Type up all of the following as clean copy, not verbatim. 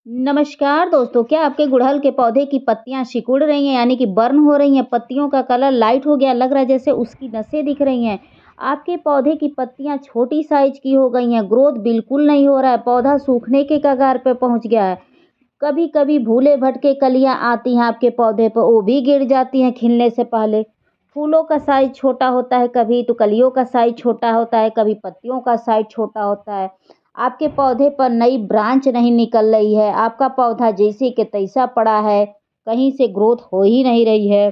नमस्कार दोस्तों, क्या आपके गुड़हल के पौधे की पत्तियां सिकुड़ रही हैं यानी कि बर्न हो रही हैं, पत्तियों का कलर लाइट हो गया, लग रहा है जैसे उसकी नसें दिख रही हैं। आपके पौधे की पत्तियां छोटी साइज की हो गई हैं, ग्रोथ बिल्कुल नहीं हो रहा है, पौधा सूखने के कगार पे पहुंच गया है। कभी-कभी भूले भटके कलियां आती हैं आपके पौधे पर, वो भी गिर जाती हैं खिलने से पहले। फूलों का साइज छोटा होता है कभी, तो कलियों का साइज छोटा होता है, कभी पत्तियों का साइज छोटा होता है। आपके पौधे पर नई ब्रांच नहीं निकल रही है, आपका पौधा जैसे के तैसा पड़ा है, कहीं से ग्रोथ हो ही नहीं रही है।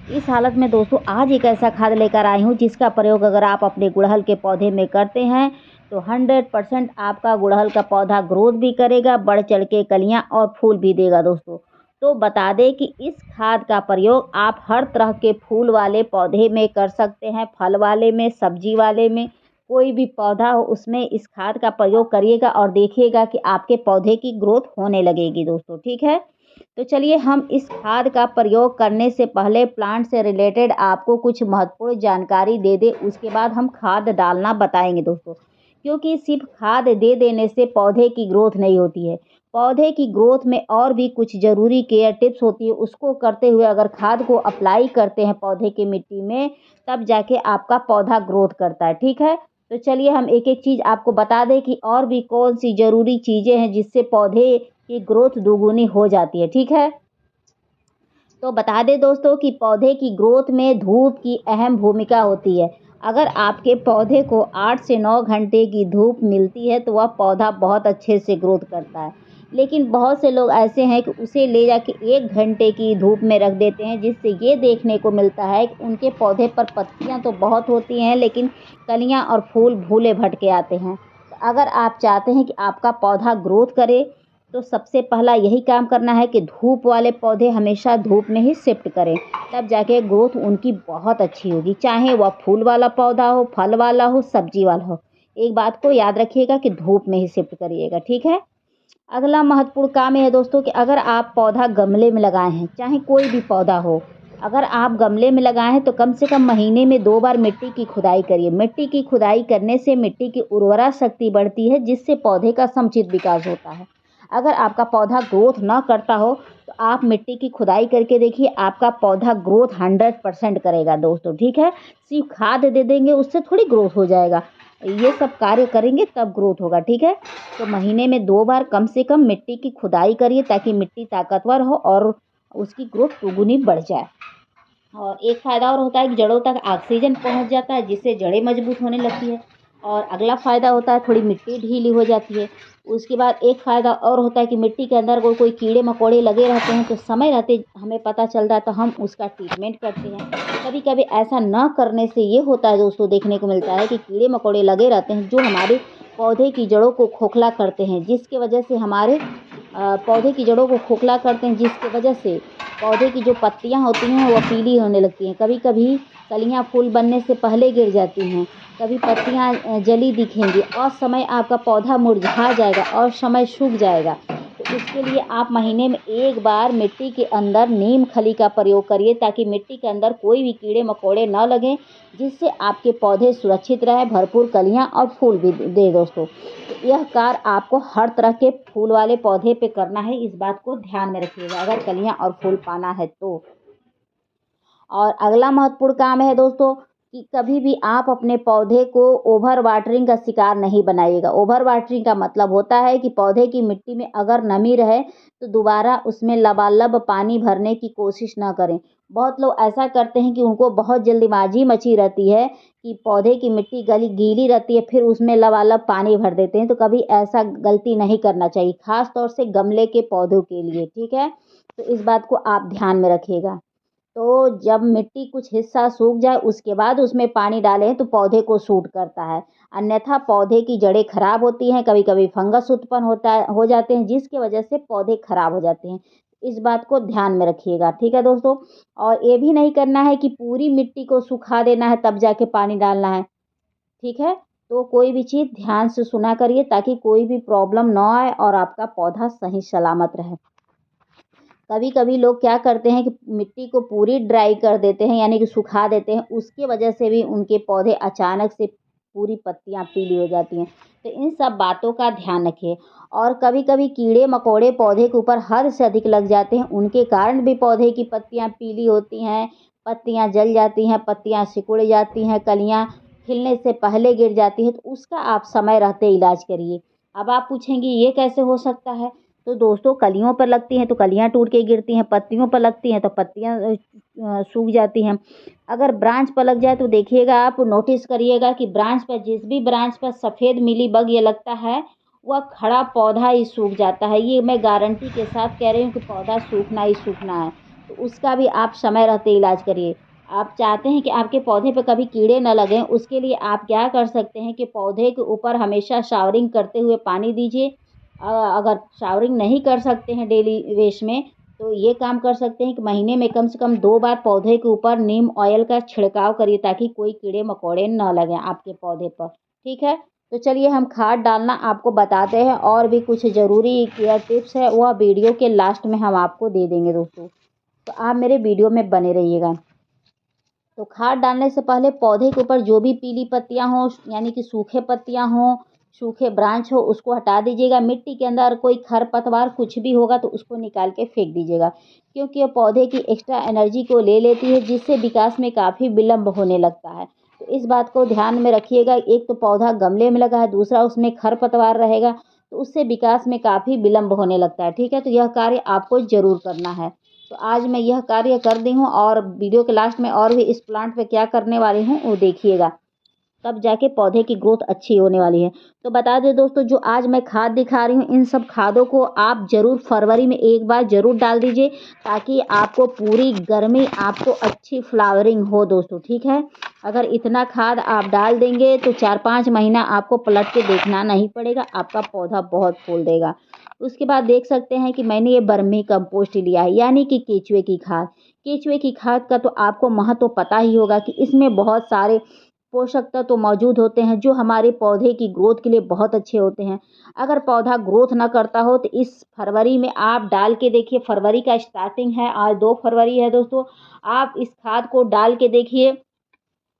इस हालत में दोस्तों आज एक ऐसा खाद लेकर आई हूँ जिसका प्रयोग अगर आप अपने गुड़हल के पौधे में करते हैं तो 100% आपका गुड़हल का पौधा ग्रोथ भी करेगा, बढ़ चढ़ के कलियाँ और फूल भी देगा दोस्तों। तो बता दें कि इस खाद का प्रयोग आप हर तरह के फूल वाले पौधे में कर सकते हैं, फल वाले में, सब्जी वाले में, कोई भी पौधा हो उसमें इस खाद का प्रयोग करिएगा और देखिएगा कि आपके पौधे की ग्रोथ होने लगेगी दोस्तों, ठीक है। तो चलिए हम इस खाद का प्रयोग करने से पहले प्लांट से रिलेटेड आपको कुछ महत्वपूर्ण जानकारी दे दें, उसके बाद हम खाद डालना बताएंगे दोस्तों। क्योंकि सिर्फ खाद दे देने से पौधे की ग्रोथ नहीं होती है, पौधे की ग्रोथ में और भी कुछ ज़रूरी केयर टिप्स होती है, उसको करते हुए अगर खाद को अप्लाई करते हैं पौधे की मिट्टी में तब जाके आपका पौधा ग्रोथ करता है, ठीक है। तो चलिए हम एक एक चीज़ आपको बता दें कि और भी कौन सी ज़रूरी चीज़ें हैं जिससे पौधे की ग्रोथ दोगुनी हो जाती है, ठीक है। तो बता दें दोस्तों कि पौधे की ग्रोथ में धूप की अहम भूमिका होती है। अगर आपके पौधे को 8 से 9 घंटे की धूप मिलती है तो वह पौधा बहुत अच्छे से ग्रोथ करता है। लेकिन बहुत से लोग ऐसे हैं कि उसे ले जाके 1 घंटे की धूप में रख देते हैं, जिससे ये देखने को मिलता है कि उनके पौधे पर पत्तियां तो बहुत होती हैं लेकिन कलियां और फूल भूले भटके आते हैं। तो अगर आप चाहते हैं कि आपका पौधा ग्रोथ करे तो सबसे पहला यही काम करना है कि धूप वाले पौधे हमेशा धूप में ही शिफ्ट करें, तब जाके ग्रोथ उनकी बहुत अच्छी होगी, चाहे वह फूल वाला पौधा हो, फल वाला हो, सब्जी वाला हो। एक बात को याद रखिएगा कि धूप में ही शिफ्ट करिएगा, ठीक है। अगला महत्वपूर्ण काम है दोस्तों कि अगर आप पौधा गमले में लगाए हैं, चाहे कोई भी पौधा हो, अगर आप गमले में लगाए हैं तो कम से कम महीने में 2 बार मिट्टी की खुदाई करिए। मिट्टी की खुदाई करने से मिट्टी की उर्वरा शक्ति बढ़ती है, जिससे पौधे का समुचित विकास होता है। अगर आपका पौधा ग्रोथ ना करता हो तो आप मिट्टी की खुदाई करके देखिए, आपका पौधा ग्रोथ 100% करेगा दोस्तों, ठीक है। सिर्फ खाद दे देंगे उससे थोड़ी ग्रोथ हो जाएगा, ये सब कार्य करेंगे तब ग्रोथ होगा, ठीक है। तो महीने में 2 बार कम से कम मिट्टी की खुदाई करिए ताकि मिट्टी ताकतवर हो और उसकी ग्रोथ दुगुनी बढ़ जाए। और एक फ़ायदा और होता है कि जड़ों तक ऑक्सीजन पहुंच जाता है, जिससे जड़ें मजबूत होने लगती है। और अगला फ़ायदा होता है थोड़ी मिट्टी ढीली हो जाती है। उसके बाद एक फ़ायदा और होता है कि मिट्टी के अंदर कोई कोई कीड़े मकोड़े लगे रहते हैं तो समय रहते हमें पता चलता है तो हम उसका ट्रीटमेंट करते हैं। कभी कभी ऐसा न करने से ये होता है दोस्तों, देखने को मिलता है कि कीड़े मकोड़े लगे रहते हैं जो हमारे पौधे की जड़ों को खोखला करते हैं, जिसकी वजह से हमारे पौधे की जड़ों को खोखला करते हैं, जिसकी वजह से पौधे की जो पत्तियां होती हैं वो पीली होने लगती हैं, कभी कभी कलियां फूल बनने से पहले गिर जाती हैं, कभी पत्तियां जली दिखेंगी और समय आपका पौधा मुरझा जाएगा और समय सूख जाएगा। तो इसके लिए आप महीने में 1 बार मिट्टी के अंदर नीम खली का प्रयोग करिए ताकि मिट्टी के अंदर कोई भी कीड़े मकोड़े न लगें, जिससे आपके पौधे सुरक्षित रहे, भरपूर कलियां और फूल भी दे दोस्तों। तो यह कार्य आपको हर तरह के फूल वाले पौधे पे करना है, इस बात को ध्यान में रखिएगा अगर कलियां और फूल पाना है तो। और अगला महत्वपूर्ण काम है दोस्तों कि कभी भी आप अपने पौधे को ओवर वाटरिंग का शिकार नहीं बनाइएगा। ओवर वाटरिंग का मतलब होता है कि पौधे की मिट्टी में अगर नमी रहे तो दोबारा उसमें लबालब पानी भरने की कोशिश ना करें। बहुत लोग ऐसा करते हैं कि उनको बहुत जल्दबाजी मची रहती है कि पौधे की मिट्टी गली गीली रहती है फिर उसमें लबालब पानी भर देते हैं, तो कभी ऐसा गलती नहीं करना चाहिए, खास तौर से गमले के पौधों के लिए, ठीक है। तो इस बात को आप ध्यान में रखिएगा। तो जब मिट्टी कुछ हिस्सा सूख जाए उसके बाद उसमें पानी डालें तो पौधे को सूट करता है, अन्यथा पौधे की जड़ें खराब होती हैं, कभी कभी फंगस उत्पन्न होता है हो जाते हैं जिसकी वजह से पौधे खराब हो जाते हैं। इस बात को ध्यान में रखिएगा, ठीक है दोस्तों। और ये भी नहीं करना है कि पूरी मिट्टी को सुखा देना है तब जाके पानी डालना है, ठीक है। तो कोई भी चीज़ ध्यान से सुना करिए ताकि कोई भी प्रॉब्लम ना आए और आपका पौधा सही सलामत रहे। कभी कभी लोग क्या करते हैं कि मिट्टी को पूरी ड्राई कर देते हैं यानी कि सुखा देते हैं, उसकी वजह से भी उनके पौधे अचानक से पूरी पत्तियाँ पीली हो जाती हैं। तो इन सब बातों का ध्यान रखिए। और कभी कभी कीड़े मकोड़े पौधे के ऊपर हद से अधिक लग जाते हैं, उनके कारण भी पौधे की पत्तियाँ पीली होती हैं, पत्तियाँ जल जाती हैं, पत्तियाँ सिकुड़ जाती हैं, कलियाँ खिलने से पहले गिर जाती है, तो उसका आप समय रहते इलाज करिए। अब आप पूछेंगे ये कैसे हो सकता है? तो दोस्तों, कलियों पर लगती हैं तो कलियाँ टूट के गिरती हैं, पत्तियों पर लगती हैं तो पत्तियाँ सूख जाती हैं। अगर ब्रांच पर लग जाए तो देखिएगा, आप नोटिस करिएगा कि ब्रांच पर, जिस भी ब्रांच पर सफ़ेद मिलीबग ये लगता है, वह खड़ा पौधा ही सूख जाता है। ये मैं गारंटी के साथ कह रही हूँ कि पौधा सूखना ही सूखना है। तो उसका भी आप समय रहते इलाज करिए। आप चाहते हैं कि आपके पौधे पे कभी कीड़े न लगें, उसके लिए आप क्या कर सकते हैं कि पौधे के ऊपर हमेशा शावरिंग करते हुए पानी दीजिए। अगर शावरिंग नहीं कर सकते हैं डेली बेस में, तो ये काम कर सकते हैं कि महीने में कम से कम 2 बार पौधे के ऊपर नीम ऑयल का छिड़काव करिए, ताकि कोई कीड़े मकोड़े न लगें आपके पौधे पर। ठीक है? तो चलिए हम खाद डालना आपको बताते हैं, और भी कुछ ज़रूरी केयर टिप्स है वह वीडियो के लास्ट में हम आपको दे देंगे दोस्तों। तो आप मेरे वीडियो में बने रहिएगा। तो खाद डालने से पहले पौधे के ऊपर जो भी पीली पत्तियां हों, यानी कि सूखे पत्तियां हों, सूखे ब्रांच हो, उसको हटा दीजिएगा। मिट्टी के अंदर कोई खरपतवार कुछ भी होगा तो उसको निकाल के फेंक दीजिएगा, क्योंकि ये पौधे की एक्स्ट्रा एनर्जी को ले लेती है, जिससे विकास में काफ़ी विलम्ब होने लगता है। तो इस बात को ध्यान में रखिएगा। एक तो पौधा गमले में लगा है, दूसरा उसमें खरपतवार रहेगा, तो उससे विकास में काफ़ी विलम्ब होने लगता है। ठीक है? तो यह कार्य आपको ज़रूर करना है। तो आज मैं यह कार्य कर दी हूँ, और वीडियो के लास्ट में और भी इस प्लांट पे क्या करने वाली हूँ वो देखिएगा, तब जाके पौधे की ग्रोथ अच्छी होने वाली है। तो बता दें दोस्तों, जो आज मैं खाद दिखा रही हूँ, इन सब खादों को आप ज़रूर फरवरी में एक बार ज़रूर डाल दीजिए, ताकि आपको पूरी गर्मी आपको अच्छी फ्लावरिंग हो दोस्तों। ठीक है? अगर इतना खाद आप डाल देंगे तो 4-5 महीना आपको पलट के देखना नहीं पड़ेगा, आपका पौधा बहुत फूल देगा। उसके बाद देख सकते हैं कि मैंने ये वर्मी कंपोस्ट लिया है, यानी कि केचुए की खाद। केचुए की खाद का तो आपको महत्व पता ही होगा कि इसमें बहुत सारे पोषक तत्व मौजूद होते हैं, जो हमारे पौधे की ग्रोथ के लिए बहुत अच्छे होते हैं। अगर पौधा ग्रोथ ना करता हो तो इस फरवरी में आप डाल के देखिए। फरवरी का स्टार्टिंग है, आज 2 फरवरी है दोस्तों। आप इस खाद को डाल के देखिए,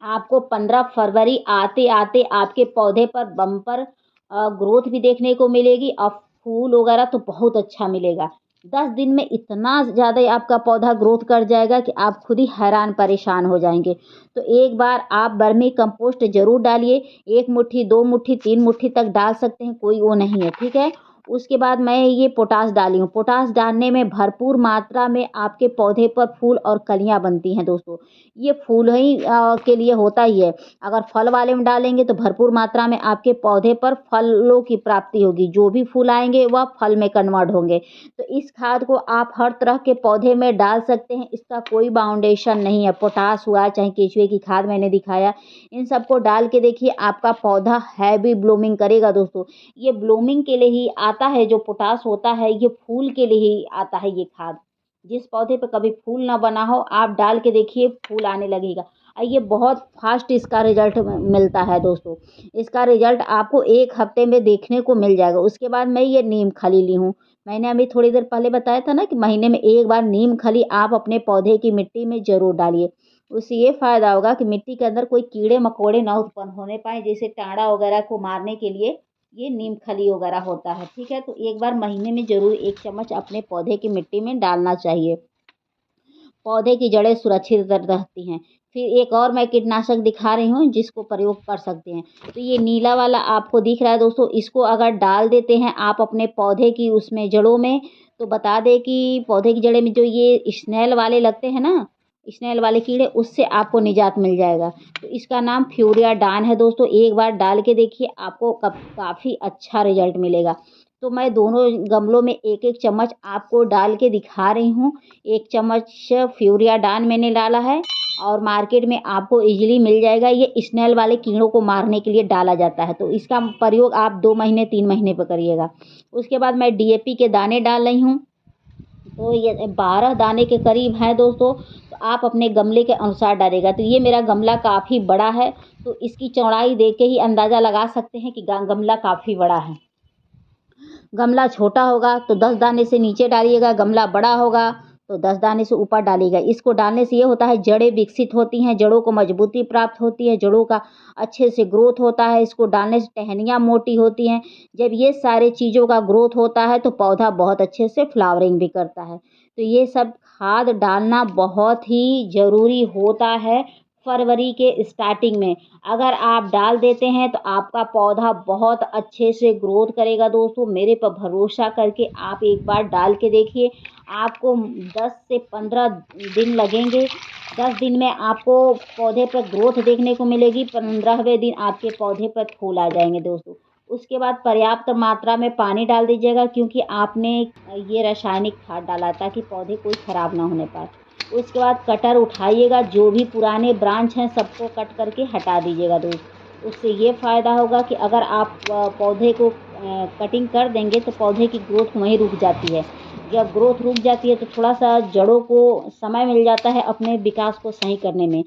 आपको 15 फरवरी आते आते आपके पौधे पर बम्पर ग्रोथ भी देखने को मिलेगी, और फूल वगैरह तो बहुत अच्छा मिलेगा। 10 दिन में इतना ज़्यादा आपका पौधा ग्रोथ कर जाएगा कि आप खुद ही हैरान परेशान हो जाएंगे। तो एक बार आप वर्मी कंपोस्ट ज़रूर डालिए। 1 मुट्ठी, 2 मुट्ठी, 3 मुट्ठी तक डाल सकते हैं, कोई वो नहीं है। ठीक है? उसके बाद मैं ये पोटाश डाली हूँ। पोटाश डालने में भरपूर मात्रा में आपके पौधे पर फूल और कलियाँ बनती हैं दोस्तों। ये फूल ही के लिए होता ही है। अगर फल वाले में डालेंगे तो भरपूर मात्रा में आपके पौधे पर फलों की प्राप्ति होगी। जो भी फूल आएँगे वह फल में कन्वर्ट होंगे। तो इस खाद को आप हर तरह के पौधे में डाल सकते हैं, इसका कोई बाउंडेशन नहीं है। पोटाश हुआ, चाहे केचुए की खाद मैंने दिखाया, इन सबको डाल के देखिए, आपका पौधा हैवी ब्लूमिंग करेगा दोस्तों। ये ब्लूमिंग के लिए ही आता है, जो पोटाश होता है ये फूल के लिए ही आता है ये खाद। जिस पौधे पे कभी फूल ना बना हो, आप डाल के देखिए, फूल आने लगेगा। ये बहुत फास्ट इसका रिजल्ट मिलता है दोस्तों। इसका रिजल्ट आपको 1 हफ्ते में देखने को मिल जाएगा। उसके बाद मैं ये नीम खली ली हूँ। मैंने अभी थोड़ी देर पहले बताया था ना कि महीने में 1 बार नीम खली आप अपने पौधे की मिट्टी में ज़रूर डालिए। उससे ये फ़ायदा होगा कि मिट्टी के अंदर कोई कीड़े मकोड़े ना उत्पन्न होने पाएँ, जैसे टाँड़ा वगैरह को मारने के लिए ये नीम खली वगैरह होता है। ठीक है? तो एक बार महीने में ज़रूर 1 चम्मच अपने पौधे की मिट्टी में डालना चाहिए। पौधे की जड़ें सुरक्षित रहती हैं। फिर एक और मैं कीटनाशक दिखा रही हूँ, जिसको प्रयोग कर सकते हैं। तो ये नीला वाला आपको दिख रहा है दोस्तों, इसको अगर डाल देते हैं आप अपने पौधे की उसमें जड़ों में, तो बता दें कि पौधे की जड़ें में जो ये स्नेल वाले लगते हैं ना, स्नेल वाले कीड़े, उससे आपको निजात मिल जाएगा। तो इसका नाम फ्यूरिया डान है दोस्तों। एक बार डाल के देखिए, आपको काफ़ी अच्छा रिजल्ट मिलेगा। तो मैं दोनों गमलों में 1-1 चम्मच आपको डाल के दिखा रही हूँ। 1 चम्मच फ्यूरिया डान मैंने डाला है, और मार्केट में आपको ईज़िली मिल जाएगा। ये स्नेल वाले कीड़ों को मारने के लिए डाला जाता है। तो इसका प्रयोग आप 2 महीने 3 महीने पे करिएगा। उसके बाद मैं डीएपी के दाने डाल रही हूँ। तो ये 12 दाने के करीब हैं दोस्तों। तो आप अपने गमले के अनुसार डालिएगा। तो ये मेरा गमला काफ़ी बड़ा है, तो इसकी चौड़ाई देख के ही अंदाज़ा लगा सकते हैं कि गमला काफ़ी बड़ा है। गमला छोटा होगा तो 10 दाने से नीचे डालिएगा, गमला बड़ा होगा तो 10 दाने से ऊपर डालिएगा। इसको डालने से ये होता है जड़ें विकसित होती हैं, जड़ों को मजबूती प्राप्त होती है, जड़ों का अच्छे से ग्रोथ होता है। इसको डालने से टहनियाँ मोटी होती हैं। जब ये सारे चीज़ों का ग्रोथ होता है तो पौधा बहुत अच्छे से फ्लावरिंग भी करता है। तो ये सब खाद डालना बहुत ही ज़रूरी होता है फरवरी के स्टार्टिंग में। अगर आप डाल देते हैं तो आपका पौधा बहुत अच्छे से ग्रोथ करेगा दोस्तों। मेरे पर भरोसा करके आप एक बार डाल के देखिए। आपको 10 से 15 दिन लगेंगे। 10 दिन में आपको पौधे पर ग्रोथ देखने को मिलेगी। 15वें दिन आपके पौधे पर फूल आ जाएंगे दोस्तों। उसके बाद पर्याप्त मात्रा में पानी डाल दीजिएगा, क्योंकि आपने ये रासायनिक खाद डाला ताकि पौधे कोई ख़राब ना होने पाए। उसके बाद कटर उठाइएगा, जो भी पुराने ब्रांच हैं सबको कट करके हटा दीजिएगा दोस्त। उससे ये फ़ायदा होगा कि अगर आप पौधे को कटिंग कर देंगे तो पौधे की ग्रोथ वहीं रुक जाती है। जब ग्रोथ रुक जाती है तो थोड़ा सा जड़ों को समय मिल जाता है अपने विकास को सही करने में।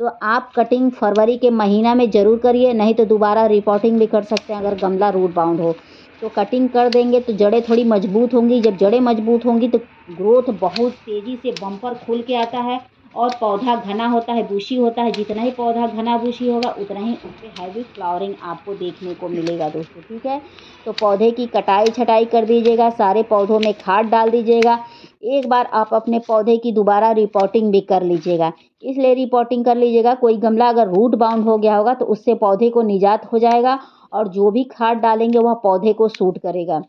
तो आप कटिंग फरवरी के महीना में ज़रूर करिए, नहीं तो दोबारा रिपोर्टिंग भी कर सकते हैं अगर गमला रूट बाउंड हो। तो कटिंग कर देंगे तो जड़ें थोड़ी मजबूत होंगी। जब जड़ें मजबूत होंगी तो ग्रोथ बहुत तेज़ी से बम्पर खुल के आता है और पौधा घना होता है, बुशी होता है। जितना ही पौधा घना बुशी होगा उतना ही उस पर हैवी फ्लावरिंग आपको देखने को मिलेगा दोस्तों, ठीक है। तो पौधे की कटाई छटाई कर दीजिएगा, सारे पौधों में खाद डाल दीजिएगा। एक बार आप अपने पौधे की दोबारा रिपोर्टिंग भी कर लीजिएगा। इसलिए रिपोर्टिंग कर लीजिएगा, कोई गमला अगर रूट बाउंड हो गया होगा तो उससे पौधे को निजात हो जाएगा और जो भी खाद डालेंगे वह पौधे को सूट करेगा।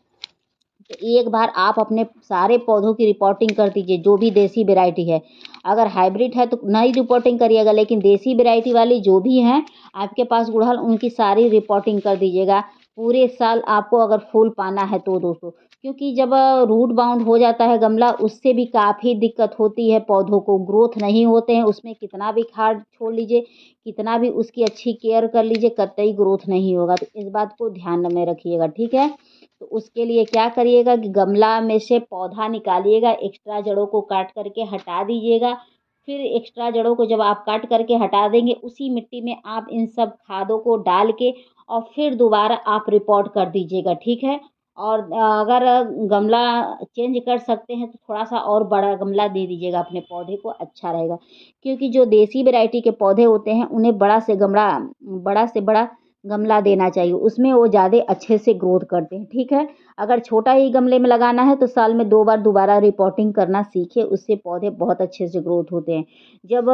तो एक बार आप अपने सारे पौधों की रिपोर्टिंग कर दीजिए, जो भी देसी वैरायटी है। अगर हाइब्रिड है तो नई रिपोर्टिंग करिएगा, लेकिन देसी वैरायटी वाली जो भी हैं आपके पास गुड़हल, उनकी सारी रिपोर्टिंग कर दीजिएगा। पूरे साल आपको अगर फूल पाना है तो दोस्तों, क्योंकि जब रूट बाउंड हो जाता है गमला, उससे भी काफ़ी दिक्कत होती है पौधों को, ग्रोथ नहीं होते हैं। उसमें कितना भी खाद छोड़ लीजिए, कितना भी उसकी अच्छी केयर कर लीजिए, कतई ग्रोथ नहीं होगा। तो इस बात को ध्यान में रखिएगा, ठीक है। तो उसके लिए क्या करिएगा कि गमला में से पौधा निकालिएगा, एक्स्ट्रा जड़ों को काट करके हटा दीजिएगा। फिर एक्स्ट्रा जड़ों को जब आप काट करके हटा देंगे, उसी मिट्टी में आप इन सब खादों को डाल के और फिर दोबारा आप रिपोर्ट कर दीजिएगा, ठीक है। और अगर गमला चेंज कर सकते हैं तो थोड़ा सा और बड़ा गमला दे दीजिएगा अपने पौधे को, अच्छा रहेगा। क्योंकि जो देसी वैरायटी के पौधे होते हैं उन्हें बड़ा से बड़ा गमला देना चाहिए, उसमें वो ज़्यादा अच्छे से ग्रोथ करते हैं, ठीक है। अगर छोटा ही गमले में लगाना है तो साल में 2 बार दोबारा रिपोर्टिंग करना सीखिए, उससे पौधे बहुत अच्छे से ग्रोथ होते हैं। जब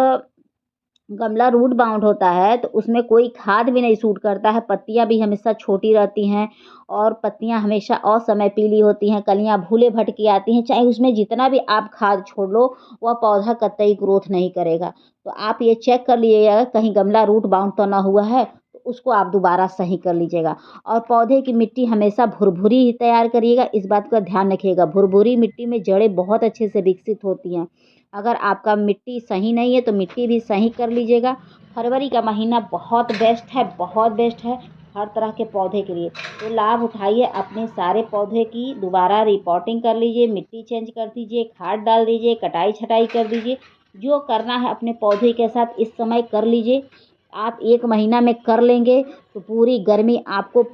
गमला रूट बाउंड होता है तो उसमें कोई खाद भी नहीं सूट करता है, पत्तियां भी हमेशा छोटी रहती हैं और पत्तियां हमेशा असमय पीली होती हैं, कलियां भूले भटकी आती हैं। चाहे उसमें जितना भी आप खाद छोड़ लो, वह पौधा कतई ग्रोथ नहीं करेगा। तो आप ये चेक कर लीजिएगा कहीं गमला रूट बाउंड तो ना हुआ है, तो उसको आप दोबारा सही कर लीजिएगा। और पौधे की मिट्टी हमेशा भुरभुरी ही तैयार करिएगा, इस बात का ध्यान रखिएगा। भुरभुरी मिट्टी में जड़ें बहुत अच्छे से विकसित होती हैं। अगर आपका मिट्टी सही नहीं है तो मिट्टी भी सही कर लीजिएगा। फरवरी का महीना बहुत बेस्ट है, बहुत बेस्ट है हर तरह के पौधे के लिए। तो लाभ उठाइए, अपने सारे पौधे की दोबारा रिपोर्टिंग कर लीजिए, मिट्टी चेंज कर दीजिए, खाद डाल दीजिए, कटाई छटाई कर दीजिए। जो करना है अपने पौधे के साथ इस समय कर लीजिए। आप 1 महीना में कर लेंगे तो पूरी गर्मी आपको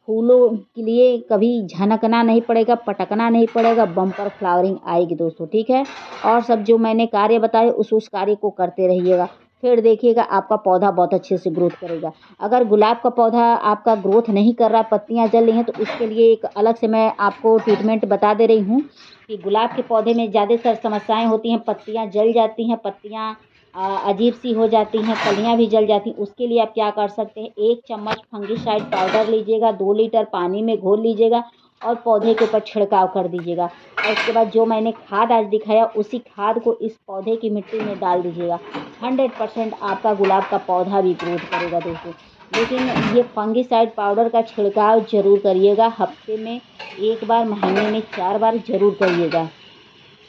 फूलों के लिए कभी झनकना नहीं पड़ेगा, पटकना नहीं पड़ेगा, बम्पर फ्लावरिंग आएगी दोस्तों, ठीक है। और सब जो मैंने कार्य बताए उस कार्य को करते रहिएगा, फिर देखिएगा आपका पौधा बहुत अच्छे से ग्रोथ करेगा। अगर गुलाब का पौधा आपका ग्रोथ नहीं कर रहा, पत्तियां जल रही हैं, तो उसके लिए एक अलग से मैं आपको ट्रीटमेंट बता दे रही हूँ कि गुलाब के पौधे में ज़्यादातर समस्याएं होती हैं, पत्तियां जल जाती हैं, पत्तियां अजीब सी हो जाती हैं, कलियां भी जल जाती हैं। उसके लिए आप क्या कर सकते हैं, 1 चम्मच फंगिसाइड पाउडर लीजिएगा, 2 लीटर पानी में घोल लीजिएगा और पौधे के ऊपर छिड़काव कर दीजिएगा। और उसके बाद जो मैंने खाद आज दिखाया उसी खाद को इस पौधे की मिट्टी में डाल दीजिएगा। 100% आपका गुलाब का पौधा भी ग्रोथ करेगा दोस्तों। लेकिन ये फंगिसाइड पाउडर का छिड़काव ज़रूर करिएगा, हफ्ते में 1 बार, महीने में 4 बार ज़रूर करिएगा।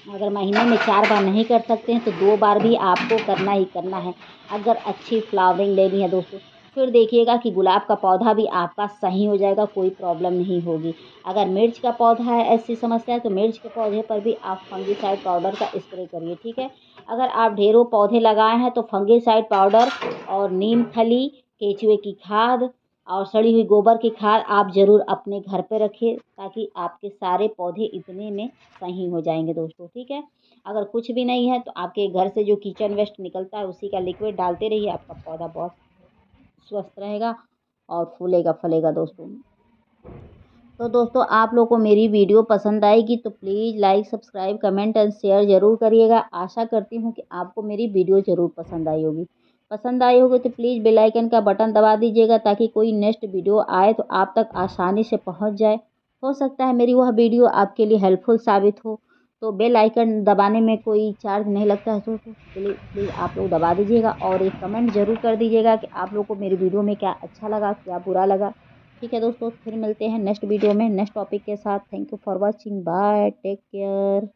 अगर महीने में 4 बार नहीं कर सकते हैं तो 2 बार भी आपको करना ही करना है, अगर अच्छी फ्लावरिंग लेनी है दोस्तों। फिर देखिएगा कि गुलाब का पौधा भी आपका सही हो जाएगा, कोई प्रॉब्लम नहीं होगी। अगर मिर्च का पौधा है ऐसी समस्या है तो मिर्च के पौधे पर भी आप फंगिसाइड पाउडर का स्प्रे करिए, ठीक है। अगर आप ढेरों पौधे लगाए हैं तो फंगिसाइड पाउडर और नीम खली, केचुए की खाद और सड़ी हुई गोबर की खाद आप ज़रूर अपने घर पे रखिए, ताकि आपके सारे पौधे इतने में सही हो जाएंगे दोस्तों। ठीक है, अगर कुछ भी नहीं है तो आपके घर से जो किचन वेस्ट निकलता है उसी का लिक्विड डालते रहिए, आपका पौधा बहुत स्वस्थ रहेगा और फूलेगा फलेगा दोस्तों। तो दोस्तों आप लोग को मेरी वीडियो पसंद आएगी तो please like subscribe comment and share ज़रूर करिएगा। आशा करती हूँ कि आपको मेरी वीडियो ज़रूर पसंद आई होगी। पसंद आई होगी तो प्लीज़ बेल आइकन का बटन दबा दीजिएगा, ताकि कोई नेक्स्ट वीडियो आए तो आप तक आसानी से पहुँच जाए। हो सकता है मेरी वह वीडियो आपके लिए हेल्पफुल साबित हो। तो बेल आइकन दबाने में कोई चार्ज नहीं लगता है, तो प्लीज़ प्लीज़ आप लोग दबा दीजिएगा और एक कमेंट ज़रूर कर दीजिएगा कि आप लोग को मेरी वीडियो में क्या अच्छा लगा, क्या बुरा लगा। ठीक है दोस्तों, फिर मिलते हैं नेक्स्ट वीडियो में नेक्स्ट टॉपिक के साथ। Thank you for watching, bye, take care.